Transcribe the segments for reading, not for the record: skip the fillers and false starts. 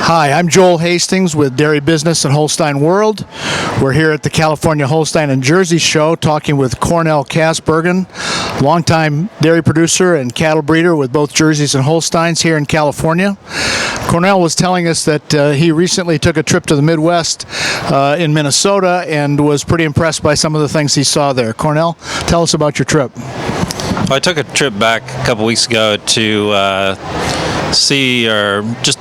Hi, I'm Joel Hastings with Dairy Business and HolsteinWorld. We're here at the California Holstein and Jersey Show talking with Cornell Kasbergen, longtime dairy producer and cattle breeder with both Jerseys and Holsteins here in California. Cornell was telling us that he recently took a trip to the Midwest in Minnesota and was pretty impressed by some of the things he saw there. Cornell, tell us about your trip. Well, I took a trip back a couple weeks ago to see or just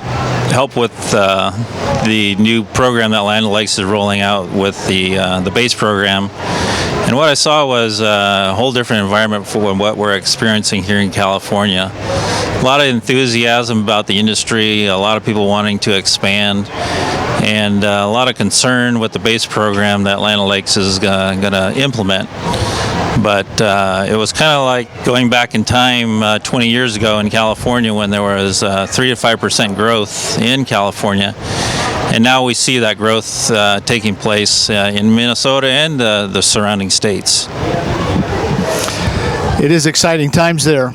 help with the new program that Land O'Lakes is rolling out with the base program. And what I saw was a whole different environment for what we're experiencing here in California. A lot of enthusiasm about the industry, a lot of people wanting to expand, and a lot of concern with the base program that Land O'Lakes is going to implement. But it was kind of like going back in time 20 years ago in California when there was 3 to 5% growth in California. And now we see that growth taking place in Minnesota and the surrounding states. It is exciting times there.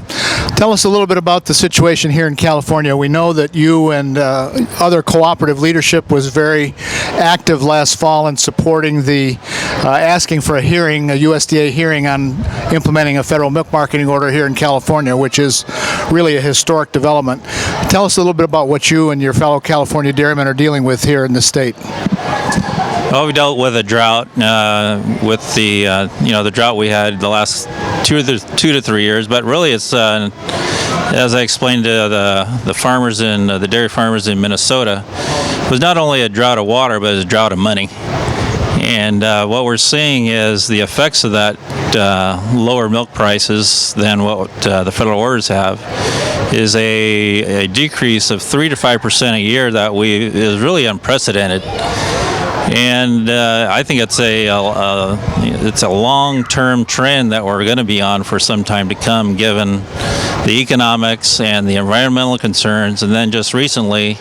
Tell us a little bit about the situation here in California. We know that you and other cooperative leadership was very active last fall in supporting the asking for a hearing, a USDA hearing on implementing a federal milk marketing order here in California, which is really a historic development. Tell us a little bit about what you and your fellow California dairymen are dealing with here in the state. Well, we dealt with a drought with the drought we had the last 2 to 3 years, but really it's as I explained to the farmers in the dairy farmers in Minnesota, it was not only a drought of water, but it was a drought of money. And what we're seeing is the effects of that lower milk prices than what the federal orders have is a decrease of 3 to 5% a year that is really unprecedented. And I think it's a long-term trend that we're going to be on for some time to come, given the economics and the environmental concerns, and then just recently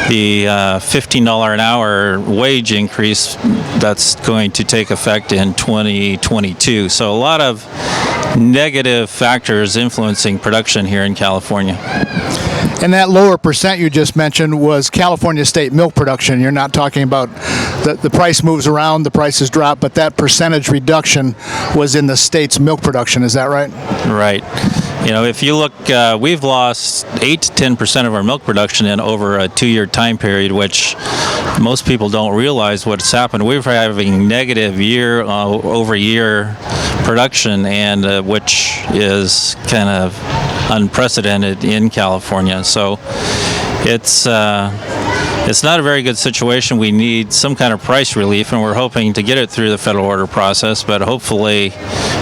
the $15 an hour wage increase that's going to take effect in 2022. So a lot of negative factors influencing production here in California. And that lower percent you just mentioned was California state milk production. You're not talking about the price moves around, the prices drop, but that percentage reduction was in the state's milk production. Is that right? Right. You know, if you look, we've lost 8 to 10% of our milk production in over a 2-year time period, which most people don't realize what's happened. We're having negative year-over-year production, and which is kind of unprecedented in California. So it's not a very good situation. We need some kind of price relief, and we're hoping to get it through the federal order process, but hopefully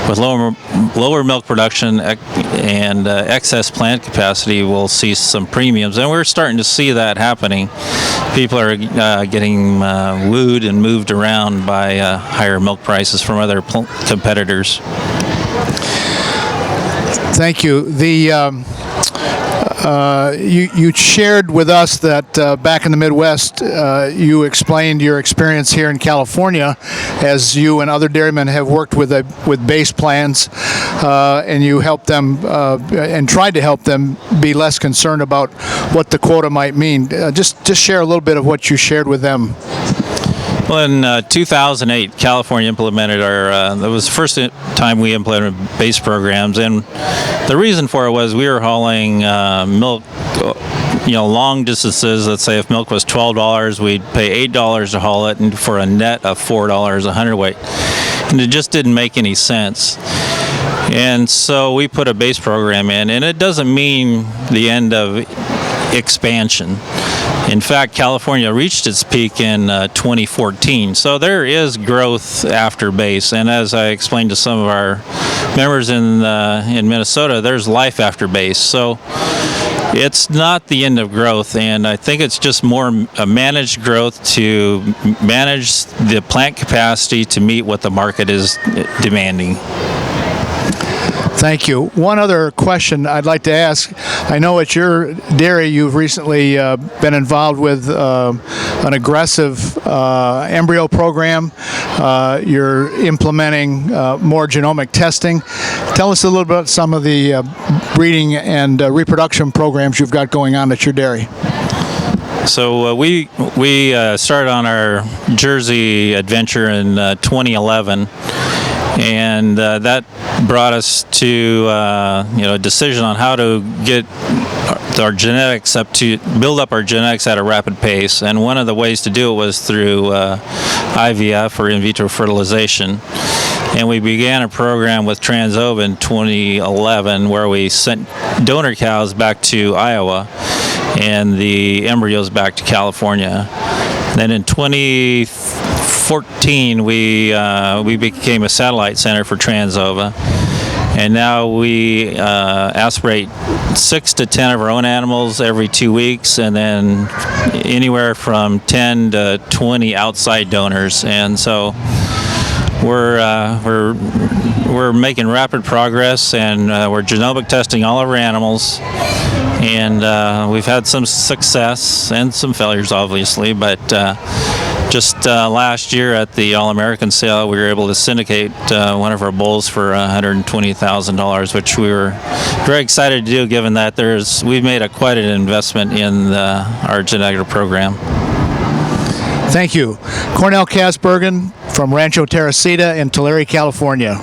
with lower milk production and excess plant capacity, we'll see some premiums. And we're starting to see that happening. People are getting wooed and moved around by higher milk prices from other competitors. Thank you. You shared with us that back in the Midwest, you explained your experience here in California as you and other dairymen have worked with base plans, and you helped them and tried to help them be less concerned about what the quota might mean. Just share a little bit of what you shared with them. Well, in 2008, California implemented that was the first time we implemented base programs, and the reason for it was we were hauling milk, long distances. Let's say if milk was $12, we'd pay $8 to haul it, and for a net of $4 a hundredweight, and it just didn't make any sense. And so we put a base program in, and it doesn't mean the end of expansion. In fact, California reached its peak in 2014, so there is growth after base. And as I explained to some of our members in Minnesota, there's life after base. So it's not the end of growth, and I think it's just more a managed growth to manage the plant capacity to meet what the market is demanding. Thank you. One other question I'd like to ask. I know at your dairy you've recently been involved with an aggressive embryo program. You're implementing more genomic testing. Tell us a little bit about some of the breeding and reproduction programs you've got going on at your dairy. So we started on our Jersey adventure in 2011, and that brought us to a decision on how to get our genetics build up our genetics at a rapid pace. And one of the ways to do it was through IVF, or in vitro fertilization. And we began a program with Transova in 2011 where we sent donor cows back to Iowa and the embryos back to California. Then in 2014, we became a satellite center for Transova. And now we aspirate 6 to 10 of our own animals every 2 weeks, and then anywhere from 10 to 20 outside donors. And so we're making rapid progress, and we're genomic testing all of our animals. And we've had some success and some failures, obviously, but just last year at the All-American sale, we were able to syndicate one of our bulls for $120,000, which we were very excited to do, given that we've made quite an investment in our genetic program. Thank you. Cornell Kasbergen from Rancho Teresita in Tulare, California.